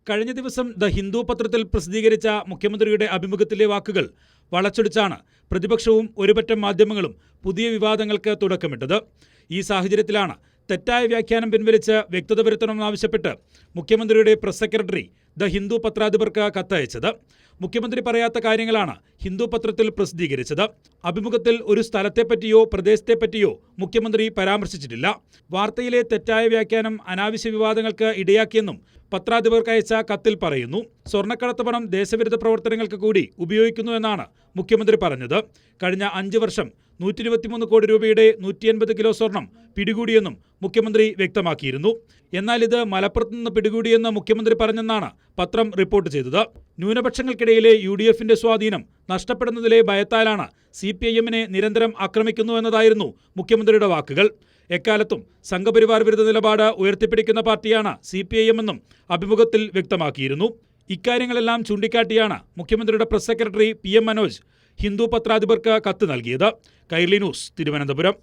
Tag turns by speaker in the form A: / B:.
A: കഴിഞ്ഞ ദിവസം ദ ഹിന്ദു പത്രത്തിൽ പ്രസിദ്ധീകരിച്ച മുഖ്യമന്ത്രിയുടെ അഭിമുഖത്തിലെ വാക്കുകൾ വളച്ചൊടിച്ചാണ് പ്രതിപക്ഷവും ഒരുപറ്റം മാധ്യമങ്ങളും പുതിയ വിവാദങ്ങൾക്ക് തുടക്കമിട്ടത്. ഈ സാഹചര്യത്തിലാണ് തെറ്റായ വ്യാഖ്യാനം പിൻവലിച്ച് വ്യക്തത വരുത്തണമെന്നാവശ്യപ്പെട്ട് മുഖ്യമന്ത്രിയുടെ പ്രസ് സെക്രട്ടറി ദ ഹിന്ദു പത്രാധിപർക്ക് കത്തയച്ചത്. മുഖ്യമന്ത്രി പറയാത്ത കാര്യങ്ങളാണ് ഹിന്ദു പത്രത്തിൽ പ്രസിദ്ധീകരിച്ചത്. അഭിമുഖത്തിൽ ഒരു സ്ഥലത്തെപ്പറ്റിയോ പ്രദേശത്തെപ്പറ്റിയോ മുഖ്യമന്ത്രി പരാമർശിച്ചിട്ടില്ല. വാർത്തയിലെ തെറ്റായ വ്യാഖ്യാനം അനാവശ്യ വിവാദങ്ങൾക്ക് ഇടയാക്കിയെന്നും പത്രാധിപർക്ക് അയച്ച കത്തിൽ പറയുന്നു. സ്വർണ്ണക്കടത്ത് പണം ദേശവിരുദ്ധ പ്രവർത്തനങ്ങൾക്ക് കൂടി ഉപയോഗിക്കുന്നു എന്നാണ് മുഖ്യമന്ത്രി പറഞ്ഞത്. കഴിഞ്ഞ 5 വർഷം 123 കോടി രൂപയുടെ 180 കിലോ സ്വർണം പിടികൂടിയെന്നും മുഖ്യമന്ത്രി വ്യക്തമാക്കിയിരുന്നു. എന്നാൽ ഇത് മലപ്പുറത്ത് നിന്ന് പിടികൂടിയെന്ന് മുഖ്യമന്ത്രി പറഞ്ഞെന്നാണ് പത്രം റിപ്പോർട്ട് ചെയ്തത്. ന്യൂനപക്ഷങ്ങൾക്കിടയിലെ UDFന്റെ സ്വാധീനം നഷ്ടപ്പെടുന്നതിലെ ഭയത്താലാണ് CPIMനെ നിരന്തരം ആക്രമിക്കുന്നുവെന്നതായിരുന്നു മുഖ്യമന്ത്രിയുടെ വാക്കുകൾ. എക്കാലത്തും സംഘപരിവാർ വിരുദ്ധ നിലപാട് ഉയർത്തിപ്പിടിക്കുന്ന പാർട്ടിയാണ് CPIM എന്നും അഭിമുഖത്തിൽ വ്യക്തമാക്കിയിരുന്നു. ഇക്കാര്യങ്ങളെല്ലാം ചൂണ്ടിക്കാട്ടിയാണ് മുഖ്യമന്ത്രിയുടെ press secretary PM Manoj Hindu പത്രാധിപർക്ക് കത്ത് നൽകിയത്. കൈരളി ന്യൂസ്, തിരുവനന്തപുരം.